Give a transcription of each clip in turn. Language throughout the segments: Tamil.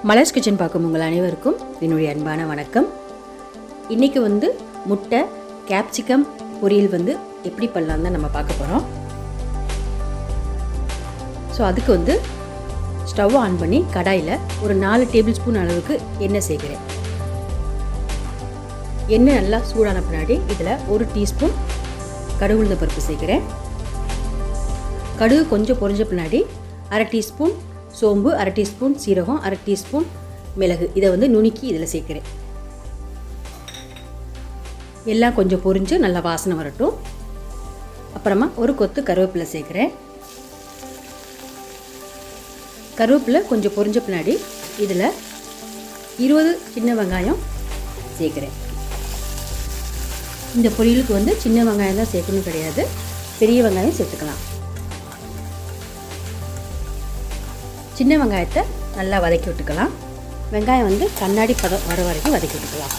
மலர்ஸ் கிச்சன் பார்க்கும் உங்கள் அனைவருக்கும் என்னுடைய அன்பான வணக்கம். இன்றைக்கி முட்டை கேப்சிகம் பொரியல் எப்படி பண்ணலாம் தான் நம்ம பார்க்க போகிறோம். ஸோ அதுக்கு ஸ்டவ் ஆன் பண்ணி கடாயில் ஒரு 4 டேபிள் ஸ்பூன் அளவுக்கு எண்ணெய் சேர்க்குறேன். எண்ணெய் நல்லா சூடான பின்னாடி இதில் 1 டீஸ்பூன் கடுகு உளுந்த பருப்பு சேர்க்குறேன். கடுகு கொஞ்சம் பொரிஞ்ச பின்னாடி 1/2 டீஸ்பூன் சோம்பு, 1/2 டீஸ்பூன் சீரகம், 1/2 டீஸ்பூன் மிளகு இதை நுணுக்கி இதில் சேர்க்குறேன். எல்லாம் கொஞ்சம் பொரிஞ்சு நல்லா வாசனை வரட்டும். அப்புறமா ஒரு கொத்து கருவேப்பிலை சேர்க்குறேன். கருவேப்பிலை கொஞ்சம் பொரிஞ்ச பின்னாடி இதில் 20 சின்ன வெங்காயம் சேர்க்குறேன். இந்த பொரியலுக்கு சின்ன வெங்காயம் தான் சேர்க்கணும் கிடையாது, பெரிய வெங்காயம் சேர்த்துக்கலாம். சின்ன வெங்காயத்தை நல்லா வதக்கி விட்டுக்கலாம். வெங்காயம் கண்ணாடி பதம் வர வரைக்கும் வதக்கி விட்டுக்கலாம்.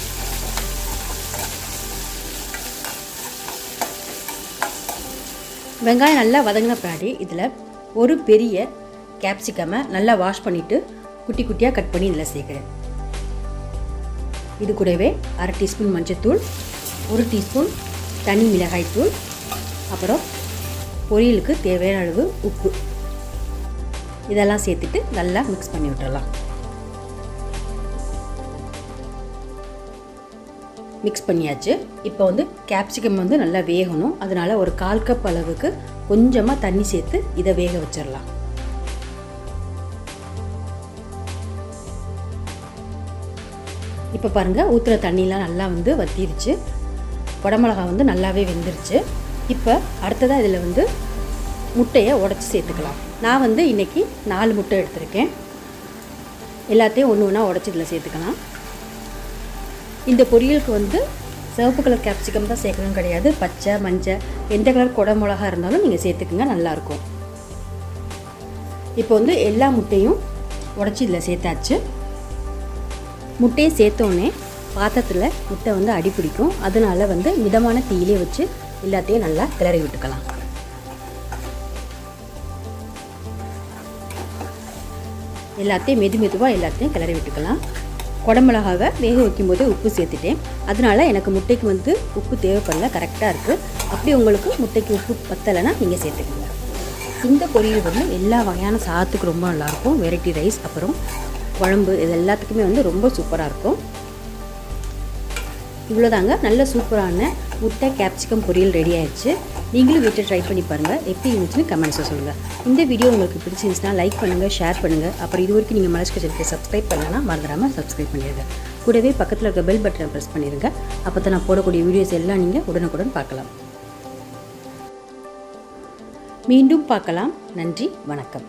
வெங்காயம் நல்லா வதங்கின பின்னாடி இதில் ஒரு பெரிய கேப்சிகமை நல்லா வாஷ் பண்ணிவிட்டு குட்டி குட்டியாக கட் பண்ணி இதில் சேர்க்குறேன். இது கூடவே 1/2 டீஸ்பூன் மஞ்சள்தூள், 1 டீஸ்பூன் தனி மிளகாய் தூள், அப்புறம் பொரியலுக்கு தேவையான அளவு உப்பு இதெல்லாம் சேர்த்துட்டு நல்லா மிக்ஸ் பண்ணி விட்டுடலாம். மிக்ஸ் பண்ணியாச்சு. இப்போ கேப்சிகம் நல்லா வேகணும். அதனால் ஒரு 1/4 கப் அளவுக்கு கொஞ்சமாக தண்ணி சேர்த்து இதை வேக வச்சிடலாம். இப்போ பாருங்கள், ஊற்றுற தண்ணிலாம் நல்லா வற்றிருச்சு. குடமிளகா நல்லாவே வெந்துருச்சு. இப்போ அடுத்ததாக இதில் முட்டையை உடச்சி சேர்த்துக்கலாம். நான் இன்றைக்கி 4 முட்டை எடுத்திருக்கேன். எல்லாத்தையும் ஒன்று ஒன்றா உடச்சி இதில் சேர்த்துக்கலாம். இந்த பொரியலுக்கு சிவப்பு கலர் கேப்சிகம் தான் சேர்க்கணும் கிடையாது, பச்சை மஞ்சள் எந்த கலர் குடை மிளகா இருந்தாலும் நீங்கள் சேர்த்துக்குங்க, நல்லாயிருக்கும். இப்போ எல்லா முட்டையும் உடச்சி இதில் சேர்த்தாச்சு. முட்டையை சேர்த்தோன்னே பாத்திரத்தில் முட்டை அடி பிடிக்கும். அதனால் மிதமான தீயிலே வச்சு எல்லாத்தையும் நல்லா கிளறி விட்டுக்கலாம். எல்லாத்தையும் மெதுவாக எல்லாத்தையும் கிளறி விட்டுக்கலாம். குடமிளகாவை வேக வைக்கும்போது உப்பு சேர்த்துட்டேன். அதனால் எனக்கு முட்டைக்கு உப்பு தேவைப்படல, கரெக்டாக இருக்குது. அப்படி உங்களுக்கு முட்டைக்கு உப்பு பத்தலைன்னா நீங்கள் சேர்த்துக்கோங்க. இந்த பொரியல் எல்லா வகையான சாதத்துக்கு ரொம்ப நல்லாயிருக்கும். வெரைட்டி ரைஸ் அப்புறம் குழம்பு இது எல்லாத்துக்குமே ரொம்ப சூப்பராக இருக்கும். இவ்வளோதாங்க, நல்ல சூப்பரான முட்டை கேப்சிகம் பொரியல் ரெடி ஆயிடுச்சு. நீங்களும் வீட்டில் ட்ரை பண்ணி பாருங்கள். எப்படி இருந்துச்சுன்னு கமெண்ட்ஸில் சொல்லுங்கள். இந்த வீடியோ உங்களுக்கு பிடிச்சிருந்துச்சுன்னா லைக் பண்ணுங்கள், ஷேர் பண்ணுங்கள். அப்புறம் இது வரைக்கும் நீங்கள் மலர்ஸ் கிச்சனுக்கு சப்ஸ்கிரைப் பண்ணலன்னா மறந்துடாமல் சப்ஸ்கிரைப் பண்ணிடுங்க. கூடவே பக்கத்தில் இருக்க பெல் பட்டனை ப்ரெஸ் பண்ணிடுங்க. அப்போ தான் நான் போடக்கூடிய வீடியோஸ் எல்லாம் நீங்கள் உடனுக்குடன் பார்க்கலாம். மீண்டும் பார்க்கலாம். நன்றி, வணக்கம்.